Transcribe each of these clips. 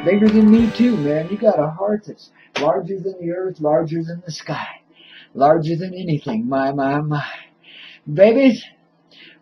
Bigger than me too, man. You got a heart that's larger than the earth, larger than the sky, larger than anything. My. Babies,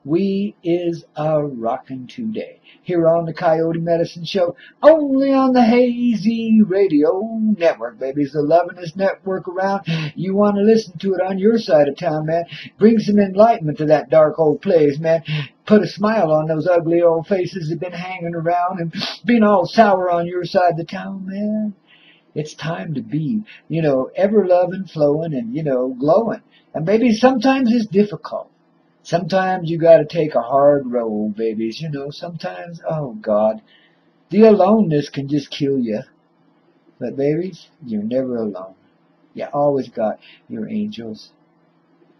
we is a rockin' today. Here on the Coyote Medicine Show, only on the Hazy Radio Network, babies. The lovingest network around. You want to listen to it on your side of town, man. Bring some enlightenment to that dark old place, man. Put a smile on those ugly old faces that been hanging around and being all sour on your side of the town, man. It's time to be, ever loving, flowing, and, glowing. And maybe sometimes it's difficult. Sometimes you gotta take a hard road, babies. Sometimes, oh God, the aloneness can just kill you. But babies, you're never alone. You always got your angels.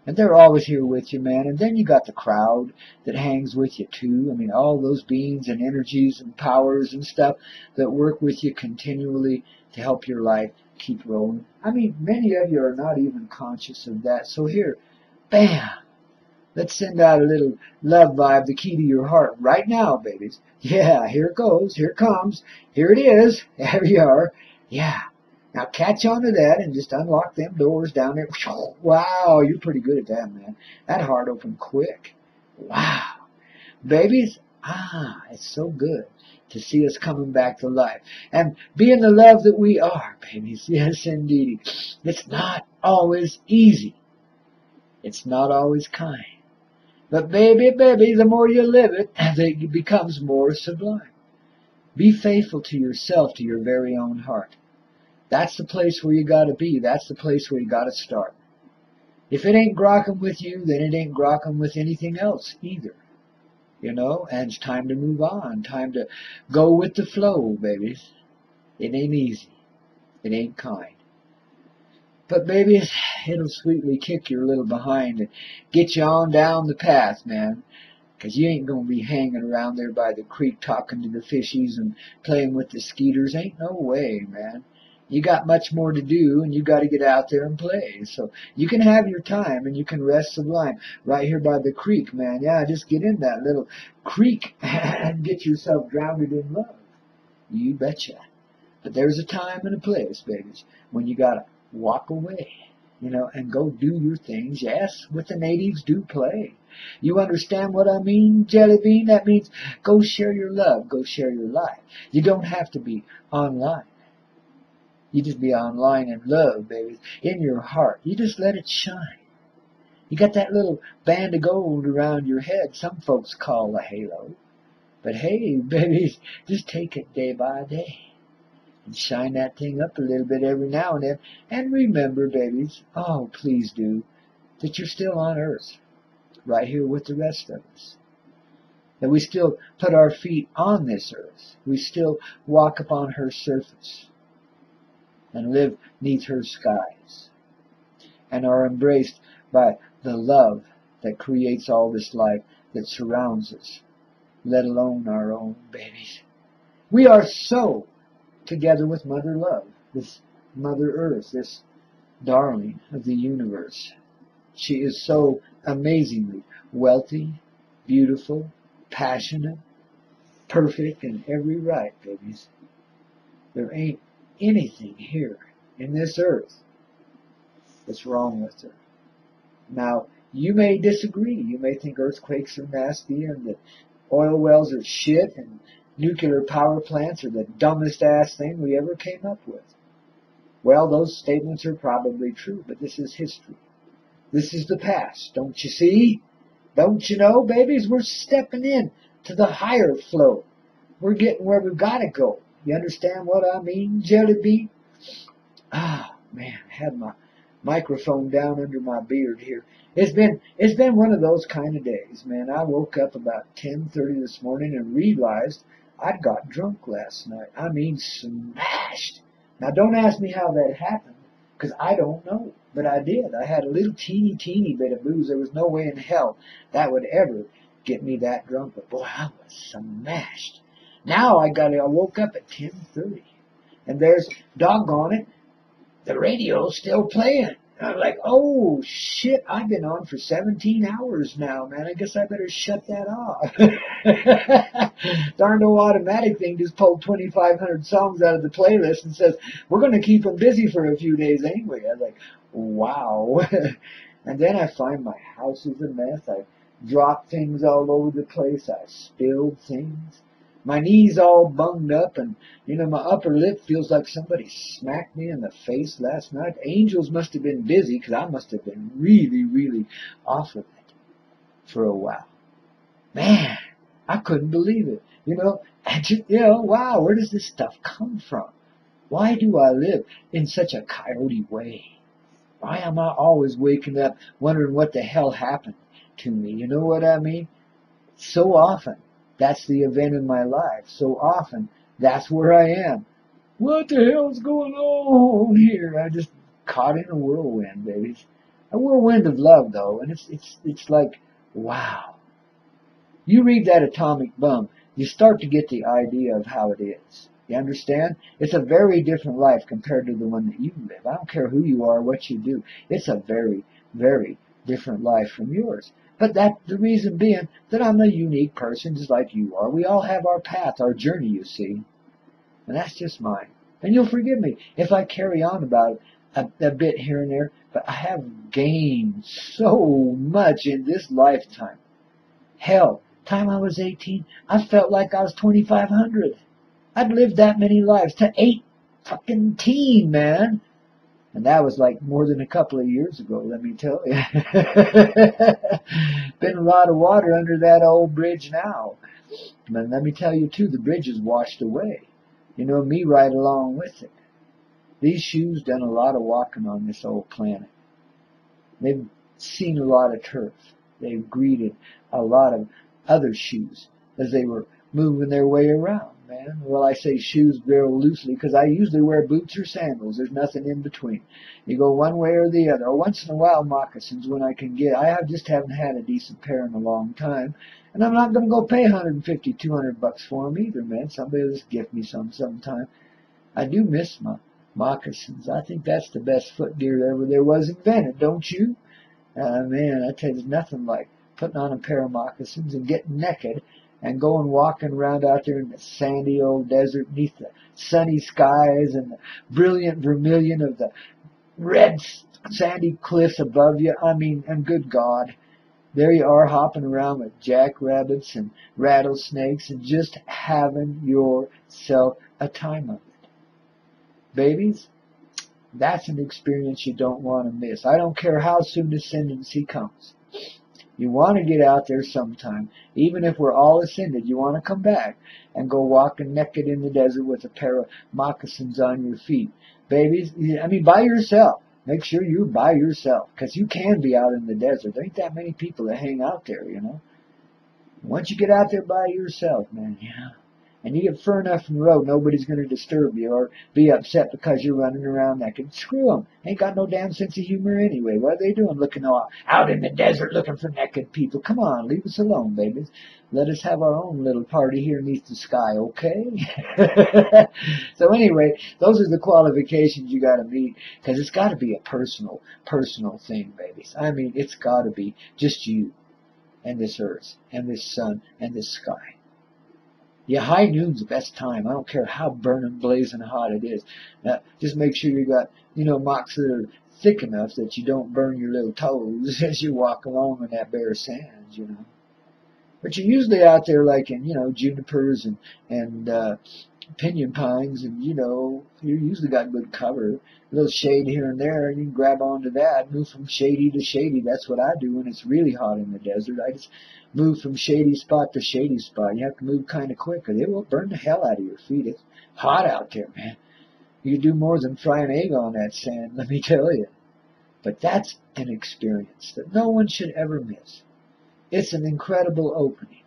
And they're always here with you, man. And then you got the crowd that hangs with you too. I mean, all those beings and energies and powers and stuff that work with you continually to help your life keep rolling. I mean, many of you are not even conscious of that. So here, bam! Let's send out a little love vibe, the key to your heart, right now, babies. Yeah, here it goes. Here it comes. Here it is. There you are. Yeah. Now catch on to that and just unlock them doors down there. Wow, you're pretty good at that, man. That heart opened quick. Wow. Babies, it's so good to see us coming back to life. And being the love that we are, babies. Yes, indeed. It's not always easy. It's not always kind. But baby, the more you live it, it becomes more sublime. Be faithful to yourself, to your very own heart. That's the place where you gotta be. That's the place where you gotta start. If it ain't grokking with you, then it ain't grokking with anything else either. And it's time to move on. Time to go with the flow, babies. It ain't easy. It ain't kind. But babies, it'll sweetly kick your little behind and get you on down the path, man. 'Cause you ain't gonna be hanging around there by the creek talking to the fishies and playing with the skeeters. Ain't no way, man. You got much more to do, and you got to get out there and play. So you can have your time, and you can rest sublime right here by the creek, man. Yeah, just get in that little creek and get yourself drowned in love. You betcha. But there's a time and a place, babies, when you got to walk away, and go do your things. Yes, with the natives, do play. You understand what I mean, Jelly Bean? That means go share your love, go share your life. You don't have to be online. You just be online in love, baby, in your heart. You just let it shine. You got that little band of gold around your head some folks call a halo. But hey, babies, just take it day by day. And shine that thing up a little bit every now and then. And remember, babies, oh, please do, that you're still on Earth, right here with the rest of us. That we still put our feet on this Earth. We still walk upon her surface and live neath her skies and are embraced by the love that creates all this life that surrounds us, let alone our own babies. We are so together with Mother Love, this Mother Earth, this darling of the universe. She is so amazingly wealthy, beautiful, passionate, perfect in every right, babies. There ain't anything here in this earth that's wrong with her. Now, you may disagree. You may think earthquakes are nasty and that oil wells are shit and nuclear power plants are the dumbest ass thing we ever came up with. Well, those statements are probably true, but this is history. This is the past, don't you see? Don't you know, babies? We're stepping in to the higher flow. We're getting where we've got to go. You understand what I mean, Jelly Bean? Ah, man, I had my microphone down under my beard here. It's been one of those kind of days, man. I woke up about 10:30 this morning and realized I'd got drunk last night. I mean, smashed. Now, don't ask me how that happened, because I don't know. But I did. I had a little teeny bit of booze. There was no way in hell that would ever get me that drunk. But boy, I was smashed. Now I woke up at 10:30, and there's, doggone it, the radio's still playing. I'm like, oh shit, I've been on for 17 hours now, man. I guess I better shut that off. Darn old automatic thing just pulled 2,500 songs out of the playlist and says, we're going to keep them busy for a few days anyway. I was like, wow. And then I find my house is a mess. I dropped things all over the place. I spilled things. My knees all bunged up, and my upper lip feels like somebody smacked me in the face last night. Angels must have been busy, because I must have been really, really off of it for a while. Man, I couldn't believe it. Wow, where does this stuff come from? Why do I live in such a coyote way? Why am I always waking up wondering what the hell happened to me? You know what I mean? So often, that's the event in my life. So often, that's where I am. What the hell's going on here? I just caught in a whirlwind, babies. A whirlwind of love, though, and it's like, wow. You read that Atomic Bum, you start to get the idea of how it is. You understand? It's a very different life compared to the one that you live. I don't care who you are, what you do. It's a very, very different life from yours. But the reason being that I'm a unique person just like you are. We all have our path, our journey, you see. And that's just mine. And you'll forgive me if I carry on about it a bit here and there, but I have gained so much in this lifetime. Hell, time I was 18, I felt like I was 2,500. I'd lived that many lives to 18, man. And that was like more than a couple of years ago, let me tell you. Been a lot of water under that old bridge now. But let me tell you, too, the bridge is washed away. Me right along with it. These shoes done a lot of walking on this old planet. They've seen a lot of turf. They've greeted a lot of other shoes as they were moving their way around, man. Well, I say shoes very loosely because I usually wear boots or sandals. There's nothing in between. You go one way or the other. Or once in a while, moccasins when I can get. I just haven't had a decent pair in a long time. And I'm not going to go pay $150, $200 for them either, man. Somebody will just gift me some sometime. I do miss my moccasins. I think that's the best foot gear ever there was invented, don't you? Man, I tell you, there's nothing like putting on a pair of moccasins and getting naked and going walking around out there in the sandy old desert beneath the sunny skies and the brilliant vermilion of the red sandy cliffs above you. I mean, and good God, there you are hopping around with jackrabbits and rattlesnakes and just having yourself a time of it. Babies, that's an experience you don't want to miss. I don't care how soon ascendancy comes. You want to get out there sometime. Even if we're all ascended, you want to come back and go walking naked in the desert with a pair of moccasins on your feet. Babies, I mean, by yourself. Make sure you're by yourself, because you can be out in the desert. There ain't that many people that hang out there, Once you get out there by yourself, man, and you get far enough from the road, nobody's going to disturb you or be upset because you're running around naked. Screw them. Ain't got no damn sense of humor anyway. What are they doing looking out in the desert looking for naked people? Come on, leave us alone, babies. Let us have our own little party here beneath the sky, okay? So anyway, those are the qualifications you got to meet, because it's got to be a personal thing, babies. I mean, it's got to be just you and this earth and this sun and this sky. Yeah, high noon's the best time. I don't care how burning, blazing hot it is. Just make sure you got, mocks that are thick enough that you don't burn your little toes as you walk along on that bare sand, But you're usually out there like in, junipers and pinyon pines, and, you usually got good cover. A little shade here and there, you can grab onto that, move from shady to shady. That's what I do when it's really hot in the desert. I just move from shady spot to shady spot. You have to move kind of quick, or they will burn the hell out of your feet. It's hot out there, man. You do more than fry an egg on that sand, let me tell you. But that's an experience that no one should ever miss. It's an incredible opening.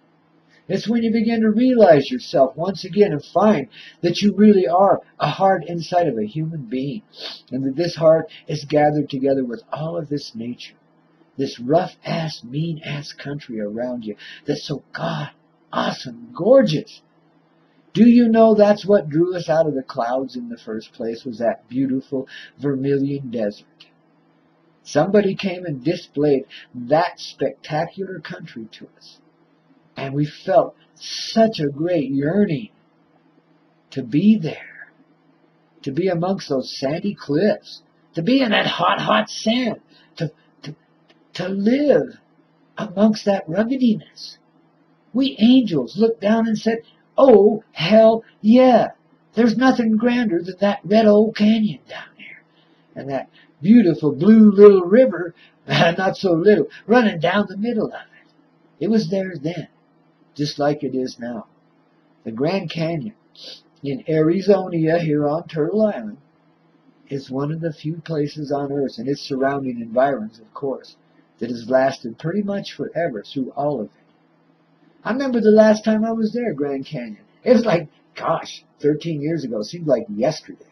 It's when you begin to realize yourself once again and find that you really are a heart inside of a human being, and that this heart is gathered together with all of this nature, this rough-ass, mean-ass country around you that's so god awesome, gorgeous. Do you know that's what drew us out of the clouds in the first place, was that beautiful Vermilion Desert? Somebody came and displayed that spectacular country to us. And we felt such a great yearning to be there, to be amongst those sandy cliffs, to be in that hot, hot sand, to, to, to live amongst that ruggediness. We angels looked down and said, oh, hell yeah. There's nothing grander than that red old canyon down there. And that beautiful blue little river, not so little, running down the middle of it. It was there then, just like it is now. The Grand Canyon in Arizona here on Turtle Island is one of the few places on Earth, and its surrounding environs, of course, that has lasted pretty much forever through all of it. I remember the last time I was there, Grand Canyon. It was like, gosh, 13 years ago. It seemed like yesterday.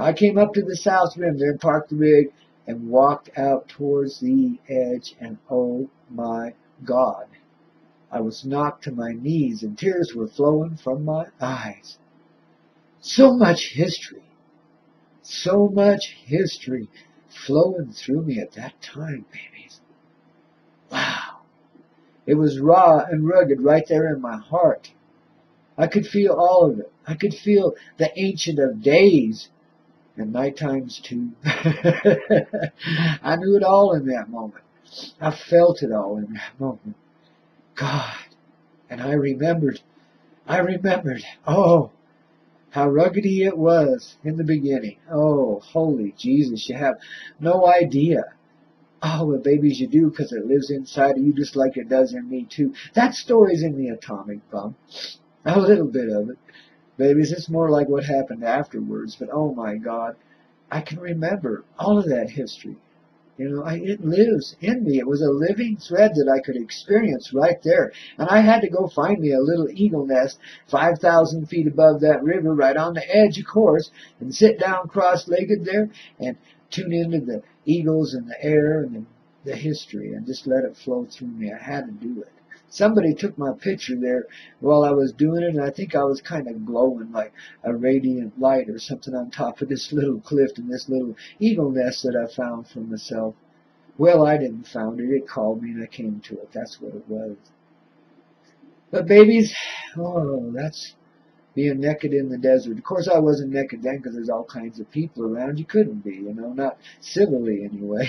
I came up to the south rim there and parked the rig and walked out towards the edge, and oh my God, I was knocked to my knees and tears were flowing from my eyes. So much history flowing through me at that time, babies. Wow. It was raw and rugged right there in my heart. I could feel all of it. I could feel the Ancient of Days, and night times too. I knew it all in that moment. I felt it all in that moment. God. And I remembered, oh, how ruggedy it was in the beginning. Oh, holy Jesus, you have no idea. Oh, but babies, you do, because it lives inside of you just like it does in me, too. That story's in the atomic bomb. A little bit of it. Babies, it's more like what happened afterwards, but oh my God, I can remember all of that history. You know, it lives in me. It was a living thread that I could experience right there. And I had to go find me a little eagle nest 5,000 feet above that river, right on the edge, of course, and sit down cross-legged there and tune into the eagles and the air and the history and just let it flow through me. I had to do it. Somebody took my picture there while I was doing it, and I think I was kind of glowing like a radiant light or something on top of this little cliff and this little eagle nest that I found for myself. Well, I didn't found it. It called me, and I came to it. That's what it was. But babies, oh, that's being naked in the desert. Of course, I wasn't naked then because there's all kinds of people around. You couldn't be, you know, not civilly anyway.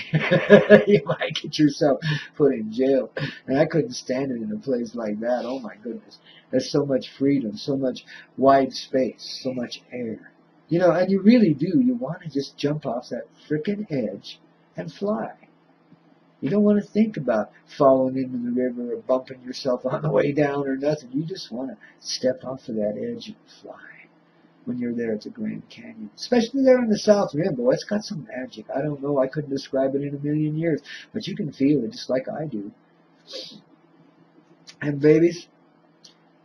You might get yourself put in jail. And I couldn't stand it in a place like that. Oh, my goodness. There's so much freedom, so much wide space, so much air. You know, and you really do. You want to just jump off that frickin' edge and fly. You don't want to think about falling into the river or bumping yourself on the way down or nothing. You just want to step off of that edge and fly when you're there at the Grand Canyon. Especially there in the South Rim, boy. It's got some magic. I don't know. I couldn't describe it in a million years. But you can feel it just like I do. And babies,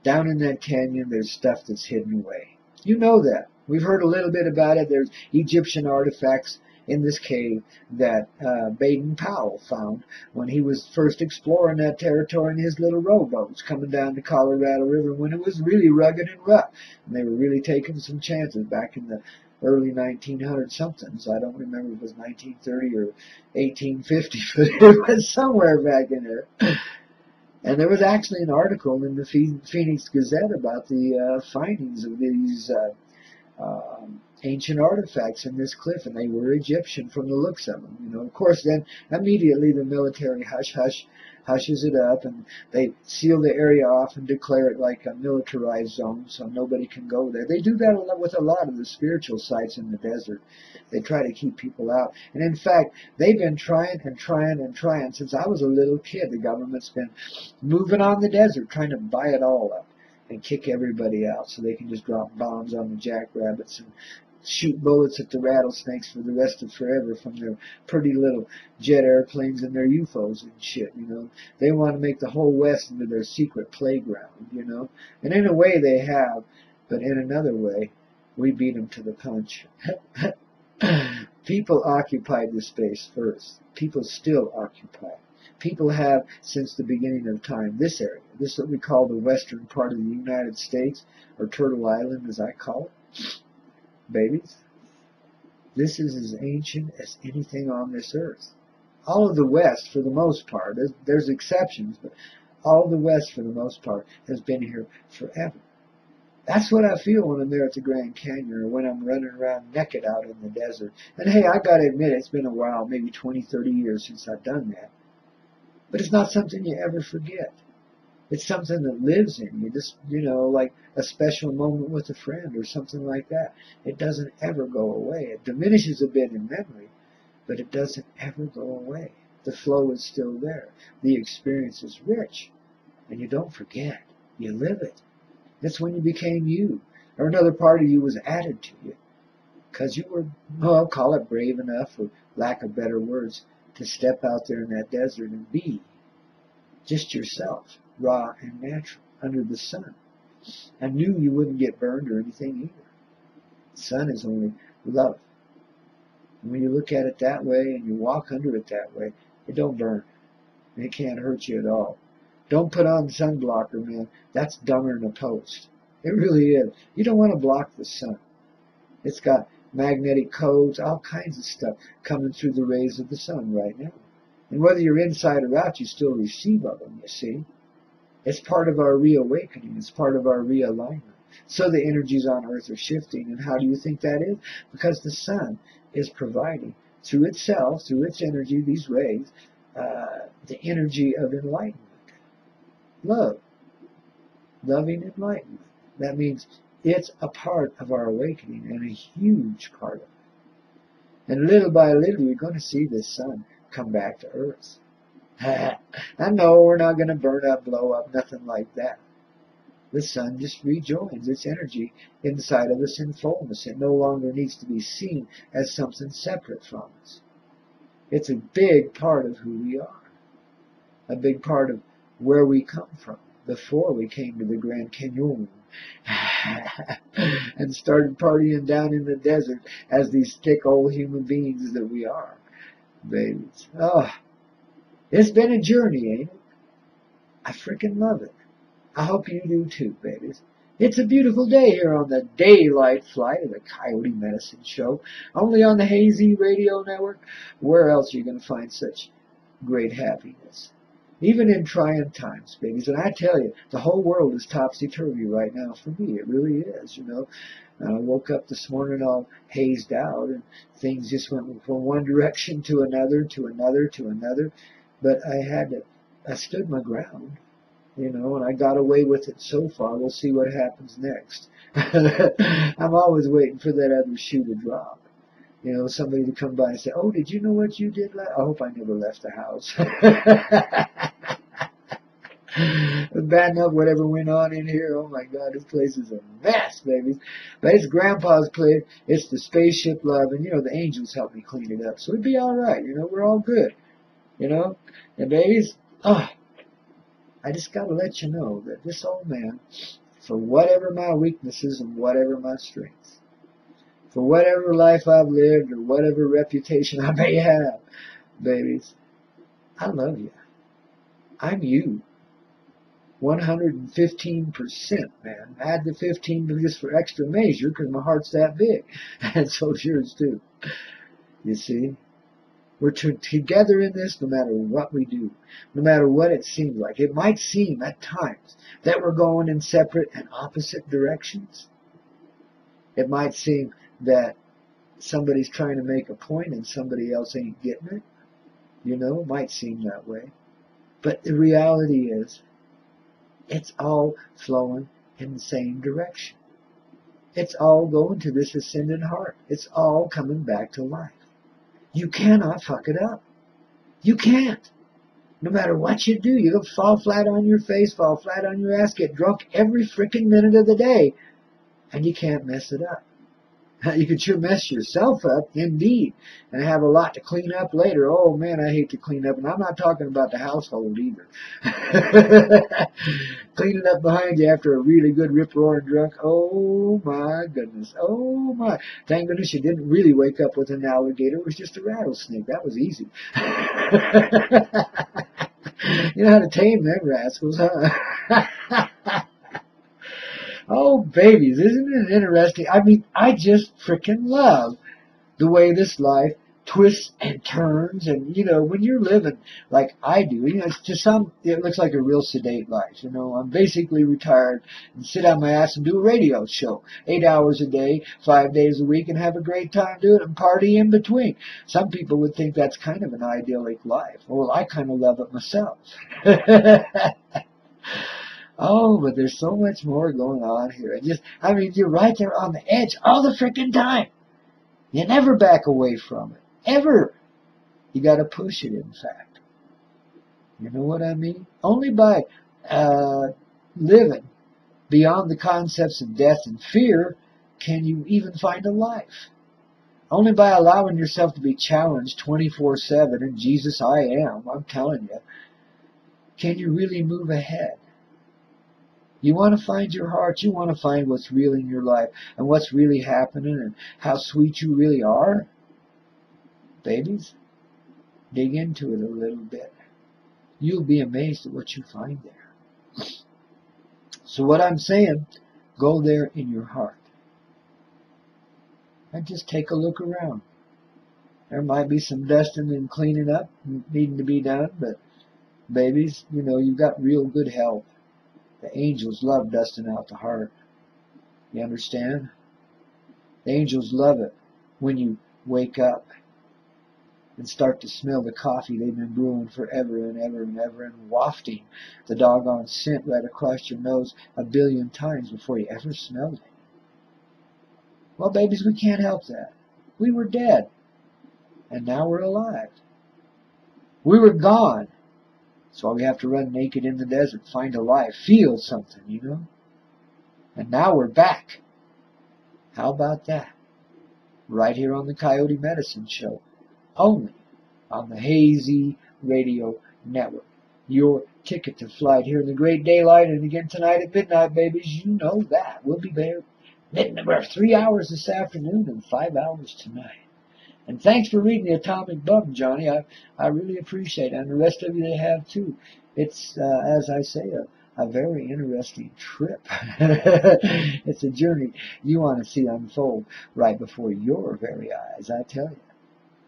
down in that canyon, there's stuff that's hidden away. You know that. We've heard a little bit about it. There's Egyptian artifacts in this cave that Baden-Powell found when he was first exploring that territory in his little rowboats coming down the Colorado River when it was really rugged and rough. And they were really taking some chances back in the early 1900-somethings. I don't remember if it was 1930 or 1850, but it was somewhere back in there. And there was actually an article in the Phoenix Gazette about the findings of these ancient artifacts in this cliff, and they were Egyptian from the looks of them. You know, of course, then immediately the military hushes it up, and they seal the area off and declare it like a militarized zone, so nobody can go there. They do that with a lot of the spiritual sites in the desert. They try to keep people out, and in fact, they've been trying since I was a little kid. The government's been moving on the desert, trying to buy it all up and kick everybody out so they can just drop bombs on the jackrabbits and shoot bullets at the rattlesnakes for the rest of forever from their pretty little jet airplanes and their UFOs and shit, you know. They want to make the whole West into their secret playground, you know. And in a way they have, but in another way, we beat them to the punch. People occupied the space first. People still occupy. People have, since the beginning of time, this area, this is what we call the western part of the United States, or Turtle Island as I call it. Babies. This is as ancient as anything on this earth. All of the West, for the most part, there's exceptions, but all of the West, for the most part, has been here forever. That's what I feel when I'm there at the Grand Canyon or when I'm running around naked out in the desert. And hey, I gotta admit, it's been a while, maybe 20, 30 years since I've done that. But it's not something you ever forget. It's something that lives in you, just, like a special moment with a friend or something like that. It doesn't ever go away. It diminishes a bit in memory, but it doesn't ever go away. The flow is still there. The experience is rich, and you don't forget. You live it. That's when you became you, or another part of you was added to you, because you were, well, call it brave enough, for lack of better words, to step out there in that desert and be just yourself, raw and natural, under the sun, and knew you wouldn't get burned or anything either. The sun is only love. And when you look at it that way and you walk under it that way, it don't burn. And it can't hurt you at all. Don't put on sunblocker, man. That's dumber than a post. It really is. You don't want to block the sun. It's got magnetic codes, all kinds of stuff coming through the rays of the sun right now. And whether you're inside or out, you still receive of them, you see. It's part of our reawakening. It's part of our realignment. So the energies on Earth are shifting. And how do you think that is? Because the sun is providing, through itself, through its energy, these rays, the energy of enlightenment. Love. Loving enlightenment. That means it's a part of our awakening and a huge part of it. And little by little, you're going to see this sun come back to Earth. I know we're not going to burn up, blow up, nothing like that. The sun just rejoins its energy inside of us in fullness. It no longer needs to be seen as something separate from us. It's a big part of who we are. A big part of where we come from before we came to the Grand Canyon and started partying down in the desert as these thick old human beings that we are, babies. Oh, it's been a journey, ain't it? I freaking love it. I hope you do too, babies. It's a beautiful day here on the daylight flight of the Coyote Medicine Show, only on the Hazy Radio Network. Where else are you going to find such great happiness? Even in trying times, babies. And I tell you, the whole world is topsy-turvy right now for me. It really is, I woke up this morning all hazed out, and things just went from one direction to another, to another, to another. But I stood my ground, and I got away with it so far. We'll see what happens next. I'm always waiting for that other shoe to drop. Somebody to come by and say, oh, did you know what you did last? I hope I never left the house. Bad enough whatever went on in here. Oh, my God, this place is a mess, baby. But it's Grandpa's place. It's the spaceship love. And, the angels helped me clean it up. So it'd be all right. We're all good. And, babies, I just got to let you know that this old man, for whatever my weaknesses and whatever my strengths, for whatever life I've lived or whatever reputation I may have, babies, I love you. I'm you. 115%, man. Add the 15 just for extra measure because my heart's that big. And so's yours too. You see? We're together in this no matter what we do, no matter what it seems like. It might seem at times that we're going in separate and opposite directions. It might seem that somebody's trying to make a point and somebody else ain't getting it. It might seem that way. But the reality is, it's all flowing in the same direction. It's all going to this ascended heart. It's all coming back to life. You cannot fuck it up. You can't. No matter what you do, you'll fall flat on your face, fall flat on your ass, get drunk every freaking minute of the day, and you can't mess it up. You could sure mess yourself up, indeed, and have a lot to clean up later. Oh, man, I hate to clean up, and I'm not talking about the household either. Cleaning up behind you after a really good rip-roaring drunk, oh, my goodness, oh, my. Thank goodness you didn't really wake up with an alligator. It was just a rattlesnake. That was easy. You know how to tame them rascals, huh? Oh, babies, isn't it interesting? I mean, I just freaking love the way this life twists and turns. And, when you're living like I do, to some, it looks like a real sedate life. I'm basically retired and sit on my ass and do a radio show 8 hours a day, 5 days a week, and have a great time doing it and party in between. Some people would think that's kind of an idyllic life. Well, I kind of love it myself. Oh, but there's so much more going on here. You're right there on the edge all the freaking time. You never back away from it. Ever. You got to push it, in fact. You know what I mean? Only by living beyond the concepts of death and fear can you even find a life. Only by allowing yourself to be challenged 24/7, and Jesus, I am, I'm telling you, can you really move ahead. You want to find your heart. You want to find what's real in your life and what's really happening and how sweet you really are. Babies, dig into it a little bit. You'll be amazed at what you find there. So what I'm saying, go there in your heart. And just take a look around. There might be some dusting and cleaning up needing to be done, but babies, you've got real good help. The angels love dusting out the heart. You understand? The angels love it when you wake up and start to smell the coffee they've been brewing forever and ever and ever and wafting the doggone scent right across your nose 1,000,000,000 times before you ever smelled it. Well, babies, we can't help that. We were dead, and now we're alive. We were gone. That's why we have to run naked in the desert, find a life, feel something, And now we're back. How about that? Right here on the Coyote Medicine Show. Only on the Hazy Radio Network. Your ticket to flight here in the great daylight, and again tonight at midnight, babies. You know that. We'll be there. We're 3 hours this afternoon and 5 hours tonight. And thanks for reading the Atomic Bum, Johnny. I really appreciate it, and the rest of you have too. It's, as I say, a very interesting trip. It's a journey you want to see unfold right before your very eyes, I tell you.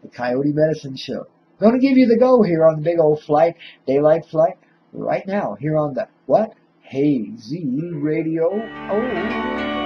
The Coyote Medicine Show. Going to give you the go here on the big old flight, daylight flight, right now, here on the, what? Hazy Radio. Oh.